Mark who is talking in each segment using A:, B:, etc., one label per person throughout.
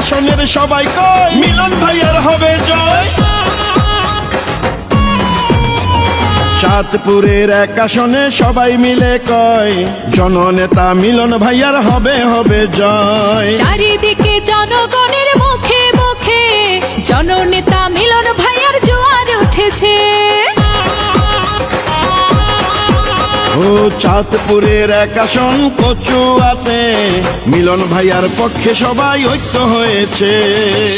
A: আসনের সবাই কয় মিলন ভাইয়ার হবে জয়। চাঁদপুরের এক আসনে সবাই মিলে কয় জননেতা মিলন ভাইয়ার হবে হবে জয়।
B: চারিদিকে জনগণের মুখে মুখে জননেতা মিলন ভাইয়ার জোয়ার উঠেছে।
A: ও চাঁদপুরের এক আসন কচুয়াতে মিলন ভাইয়ার পক্ষে সবাই ঐক্য হয়েছে।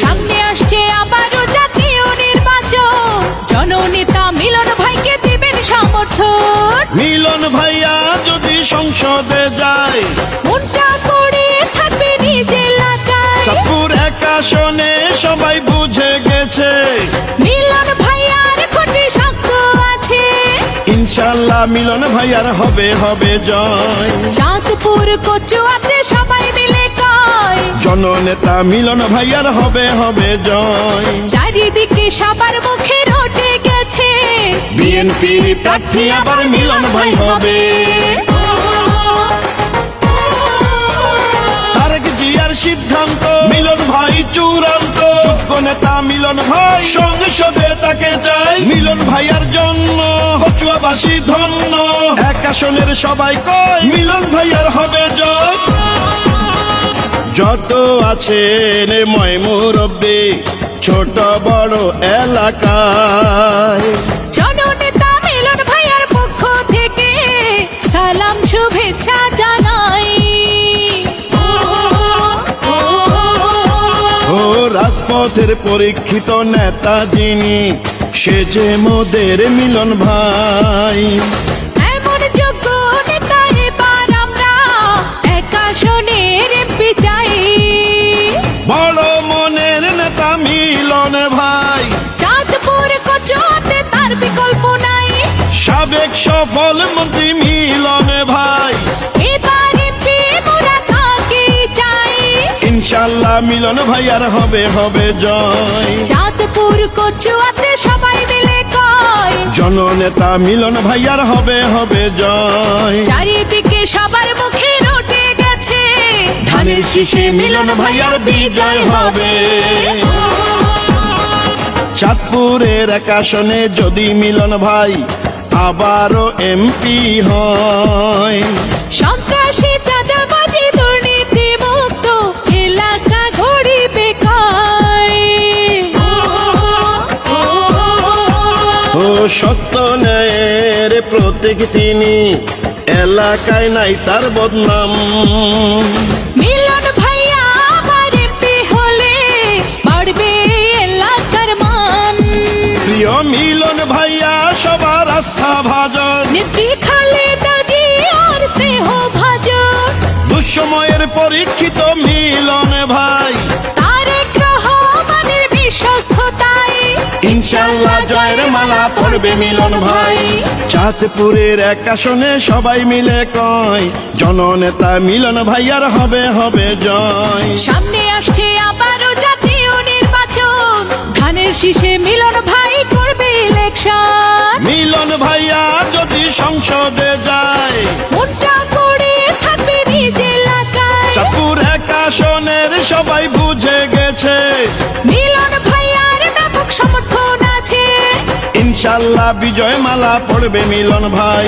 B: সামনে আসছে আবারও জাতীয় নির্বাচন, জননেতা মিলন ভাইকে দিবেন সমর্থন।
A: মিলন ভাইয়া যদি সংসদে যায়
B: মনটা পড়ে থাকবে নিজ এলাকায়।
A: চাঁদপুর এক আসনে সবাই বুঝে গেছে
B: মিলন ভাইয়ার খুঁটি শক্ত আছে।
A: ইনশাল্লাহ মিলন ভাইয়ার হবে হবে জয়।
B: চাঁদপুর কচুয়াতে সবাই মিলে কয়
A: জননেতা মিলন ভাইয়ার হবে হবে জয়।
B: চারিদিকে সবার মুখে রটে গেছে
A: বিএনপির প্রার্থী আবার মিলন ভাই হবে। তারেক জিয়ার সিদ্ধান্ত মিলন ভাই চূড়ান্ত। যোগ্য নেতা মিলন ভাই সংসদে তাকে চাই। মিলন ভাইয়ার জন্য কচুয়াবাসী ধন্য। এক আসনের সবাই কয় মিলন ভাইয়ার হবে জয়। যত আছেন ময়মুরব্বি ছোট বড় এলাকায়
B: জননেতা মিলন ভাইয়ার পক্ষ থেকে সালাম শুভেচ্ছা জানাই।
A: ও রাজপথের পরীক্ষিত নেতা যিনি সে যে মোদের মিলন ভাই।
B: এমন যোগ্য নেতা এবার আমরা এক আসনের এমপি চাই।
A: বড় মনের নেতা মিলন ভাই।
B: চাঁদপুর কচুয়াতে তার বিকল্প নাই।
A: সাবেক সফল মন্ত্রী মিলন ভাই।
B: এবার এমপি মোরা তাকে চাই।
A: ইনশাল্লাহ মিলন ভাইয়ার হবে হবে জয়।
B: চাঁদপুর কচুয়াতে সবাই মিলে কয়
A: জননেতা মিলন ভাইয়ার হবে হবে জয়।
B: চারিদিকে সবার মুখে রটে গেছে
A: ধানের শীষে মিলন ভাইয়ার বিজয় হবে। চাঁদপুরের এক আসনে যদি মিলন ভাই আবারও এমপি হয়
B: সন্ত্রাসী চাঁদাবাজি দুর্নীতি মুক্ত এলাকা গড়িবে কয়।
A: ও সত্য ন্যায়ের প্রতীক তিনি এলাকায় নাই তার বদনাম।
B: মিলন ভাইয়া আমার এমপি হলে বাড়বে এলাকার মান।
A: প্রিয় মিলন ভাইয়া সবার আস্থা ভাজন।
B: নেত্রী খালেদা জিয়ার স্নেহ ভাজন।
A: দুঃসময়ের পরীক্ষিত মিলন ভাই।
B: তারেক রহমানের বিশ্বস্ততায়
A: ইনশাল্লাহ জয়ের মালা পড়বে মিলন ভাই। চাঁদপুরের এক আসনে সবাই মিলে কয় জননেতা মিলন ভাইয়ার হবে হবে জয়।
B: সামনে আসছে আবারও জাতীয় নির্বাচন, ধানের শীষে মিলন ভাই করবে ইলেকশন।
A: মিলন ভাইয়া যদি সংসদে যায়
B: মনটা পড়ে থাকবে নিজ এলাকায়।
A: চাঁদপুর এক আসনের সবাই বুঝে গেছে
B: মিলন ভাইয়ার ব্যাপক সমর্থন আছে।
A: ইনশাল্লাহ বিজয় মালা পড়বে মিলন ভাই।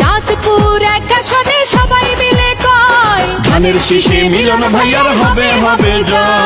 B: চাঁদপুর এক আসনে সবাই মিলে কয়
A: ধানের শীষে মিলন ভাইয়ার হবে হবে জয়।